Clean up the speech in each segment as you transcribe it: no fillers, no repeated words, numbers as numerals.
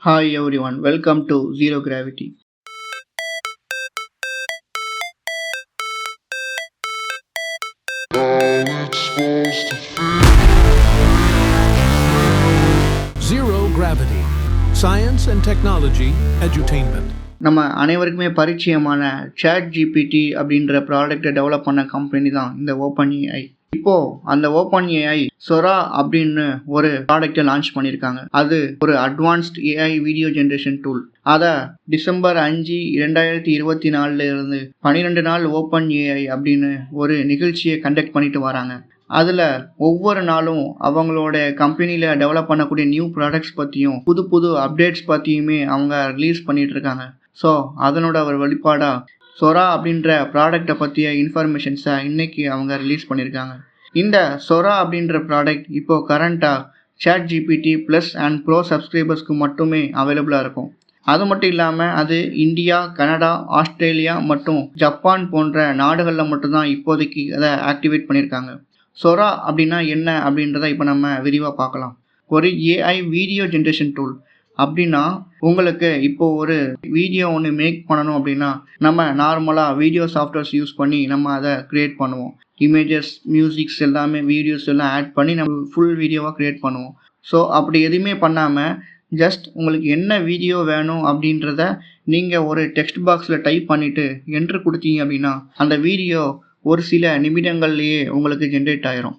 Hi everyone, welcome to Zero Gravity. Zero Gravity Science and Technology Edutainment. நம்ம அனைவருக்குமே பரிச்சயமான ChatGPT அப்படின்ற ப்ராடக்ட்டை டெவலப் பண்ண கம்பெனி தான் இந்த OpenAI. இப்போ அந்த OpenAI Sora அப்படின்னு ஒரு ப்ராடக்ட்டை லான்ச் பண்ணியிருக்காங்க. அது ஒரு advanced AI video generation tool. அதை டிசம்பர் 5, 2024 இருந்து 12 நாள் OpenAI அப்படின்னு ஒரு நிகழ்ச்சியை கண்டக்ட் பண்ணிட்டு வராங்க. அதில் ஒவ்வொரு நாளும் அவங்களோட கம்பெனியில் டெவலப் பண்ணக்கூடிய நியூ ப்ராடக்ட்ஸ் பற்றியும் புது புது அப்டேட்ஸ் பற்றியுமே அவங்க ரிலீஸ் பண்ணிகிட்டு இருக்காங்க. ஸோ அதனோட ஒரு வெளிப்பாடாக சொரா அப்படின்ற ப்ராடக்டை பற்றிய இன்ஃபர்மேஷன்ஸை இன்றைக்கி அவங்க ரிலீஸ் பண்ணியிருக்காங்க. இந்த சொரா அப்படின்ற ப்ராடக்ட் இப்போது கரண்ட்டாக ChatGPT ப்ளஸ் அண்ட் ப்ரோ சப்ஸ்கிரைபர்ஸ்க்கு மட்டுமே அவைலபிளாக இருக்கும். அது மட்டும் இல்லாமல் அது இந்தியா, கனடா, ஆஸ்திரேலியா மற்றும் ஜப்பான் போன்ற நாடுகளில் மட்டும்தான் இப்போதைக்கு அதை ஆக்டிவேட் பண்ணியிருக்காங்க. சொரா அப்படின்னா என்ன அப்படின்றத இப்போ நம்ம விரிவாக பார்க்கலாம். ஒரு ஏஐ வீடியோ ஜென்ரேஷன் டூல் அப்படின்னா உங்களுக்கு இப்போது ஒரு வீடியோ ஒன்று மேக் பண்ணணும் அப்படின்னா நம்ம நார்மலாக வீடியோ சாஃப்ட்வேர்ஸ் யூஸ் பண்ணி நம்ம அதை க்ரியேட் பண்ணுவோம். இமேஜஸ், மியூசிக்ஸ் எல்லாமே வீடியோஸ் எல்லாம் ஆட் பண்ணி நம்ம ஃபுல் வீடியோவாக க்ரியேட் பண்ணுவோம். ஸோ அப்படி எதுவுமே பண்ணாமல் ஜஸ்ட் உங்களுக்கு என்ன வீடியோ வேணும் அப்படின்றத நீங்கள் ஒரு டெக்ஸ்ட் பாக்ஸில் டைப் பண்ணிவிட்டு என்ட்ரு கொடுத்தீங்க அப்படின்னா அந்த வீடியோ ஒரு சில நிமிடங்கள்லேயே உங்களுக்கு ஜென்ரேட் ஆயிரும்.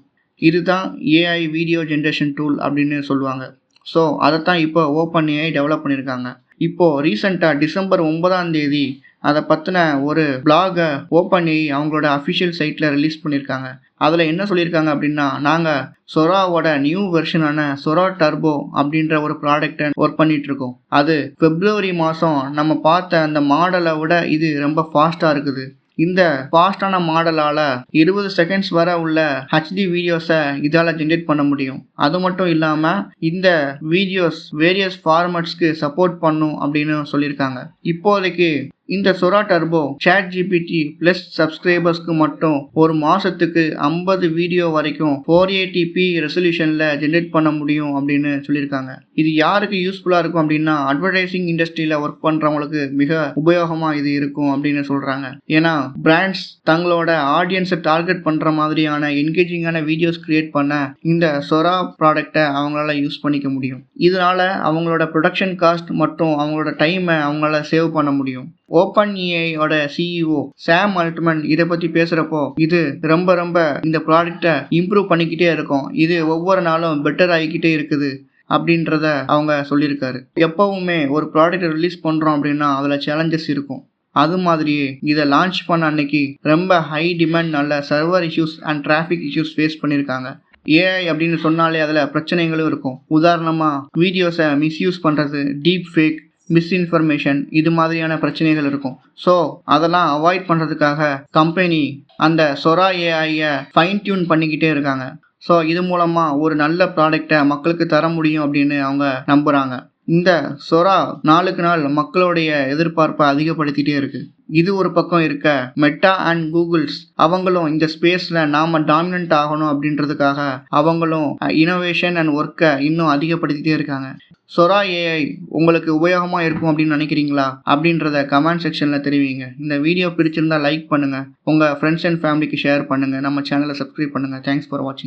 இதுதான் ஏஐ வீடியோ ஜென்ரேஷன் டூல் அப்படின்னு சொல்லுவாங்க. ஸோ அதைத்தான் இப்போ OpenAI டெவலப் பண்ணியிருக்காங்க. இப்போது ரீசெண்டாக டிசம்பர் 9 அதை பற்றின ஒரு பிளாகை OpenAI அவங்களோட அஃபிஷியல் சைட்டில் ரிலீஸ் பண்ணியிருக்காங்க. அதில் என்ன சொல்லியிருக்காங்க அப்படின்னா, நாங்கள் சொராவோட நியூ வெர்ஷனான சொரா டர்போ அப்படின்ற ஒரு ப்ராடக்டை ஒர்க் பண்ணிகிட்ருக்கோம். அது February மாதம் நம்ம பார்த்த அந்த மாடலை விட இது ரொம்ப ஃபாஸ்ட்டாக இருக்குது. இந்த ஃபாஸ்டான மாடலால் 20 செகண்ட்ஸ் வரை உள்ள HD வீடியோஸை இதால் ஜென்ரேட் பண்ண முடியும். அது மட்டும் இல்லாமல் இந்த வீடியோஸ் வேரியஸ் ஃபார்மட்ஸ்க்கு சப்போர்ட் பண்ணும் அப்படின்னு சொல்லியிருக்காங்க. இப்போதைக்கு இந்த சொரா டர்போ ChatGPT ப்ளஸ் சப்ஸ்கிரைபர்ஸ்க்கு மட்டும் ஒரு மாதத்துக்கு 50 வீடியோ வரைக்கும் 480p ரெசல்யூஷனில் ஜென்ரேட் பண்ண முடியும் அப்படின்னு சொல்லியிருக்காங்க. இது யாருக்கு யூஸ்ஃபுல்லாக இருக்கும் அப்படின்னா அட்வர்டைசிங் இண்டஸ்ட்ரியில் ஒர்க் பண்ணுறவங்களுக்கு மிக உபயோகமாக இது இருக்கும் அப்படின்னு சொல்கிறாங்க. ஏன்னா பிராண்ட்ஸ் தங்களோட ஆடியன்ஸை டார்கெட் பண்ணுற மாதிரியான என்கேஜிங்கான வீடியோஸ் கிரியேட் பண்ண இந்த சொரா ப்ராடக்டை அவங்களால யூஸ் பண்ணிக்க முடியும். இதனால் அவங்களோட ப்ரொடக்ஷன் காஸ்ட் மற்றும் அவங்களோட டைமை அவங்களால சேவ் பண்ண முடியும். OpenAIயோட CEO சாம் ஆல்ட்மன் இதை பற்றி பேசுகிறப்போ இது ரொம்ப இந்த ப்ராடக்டை இம்ப்ரூவ் பண்ணிக்கிட்டே இருக்கும், இது ஒவ்வொரு நாளும் பெட்டர் ஆகிக்கிட்டே இருக்குது அப்படின்றத அவங்க சொல்லியிருக்காரு. எப்போவுமே ஒரு ப்ராடக்டை ரிலீஸ் பண்ணுறோம் அப்படின்னா அதில் சேலஞ்சஸ் இருக்கும். அது மாதிரியே இதை லான்ச் பண்ண அன்னைக்கு ரொம்ப ஹை டிமாண்ட் நல்ல server issues and traffic issues face பண்ணியிருக்காங்க. ஏஐ அப்படின்னு சொன்னாலே அதில் பிரச்சனைகளும் இருக்கும். உதாரணமாக வீடியோஸை மிஸ்யூஸ் பண்ணுறது, டீப் ஃபேக், மிஸ்இன்ஃபர்மேஷன், இது மாதிரியான பிரச்சனைகள் இருக்கும். ஸோ அதெல்லாம் அவாய்ட் பண்ணுறதுக்காக கம்பெனி அந்த சொரா ஏஐயை ஃபைன் டியூன் பண்ணிக்கிட்டே இருக்காங்க. ஸோ இது மூலமாக ஒரு நல்ல ப்ராடக்டை மக்களுக்கு தர முடியும் அப்படின்னு அவங்க நம்புகிறாங்க. இந்த சொரா நாளுக்கு நாள் மக்களுடைய எதிர்பார்ப்பை அதிகப்படுத்திகிட்டே இருக்குது. இது ஒரு பக்கம் இருக்க, மெட்டா அண்ட் கூகுள்ஸ் அவங்களும் இந்த ஸ்பேஸில் நாம் டாமினன்ட் ஆகணும் அப்படின்றதுக்காக அவங்களும் இனோவேஷன் அண்ட் ஒர்க்கை இன்னும் அதிகப்படுத்திகிட்டே இருக்காங்க. சொரா ஏஐ உங்களுக்கு உபயோகமாக இருக்கும் அப்படின்னு நினைக்கிறீங்களா அப்படின்றத கமெண்ட் செக்ஷனில் தெரிவிங்க. இந்த வீடியோ பிடிச்சிருந்தா லைக் பண்ணுங்கள், உங்கள் ஃப்ரெண்ட்ஸ் அண்ட் ஃபேமிலிக்கு ஷேர் பண்ணுங்கள், நம்ம சேனலை சப்ஸ்கிரைப் பண்ணுங்கள். தேங்க்ஸ் ஃபார் வாட்சிங்.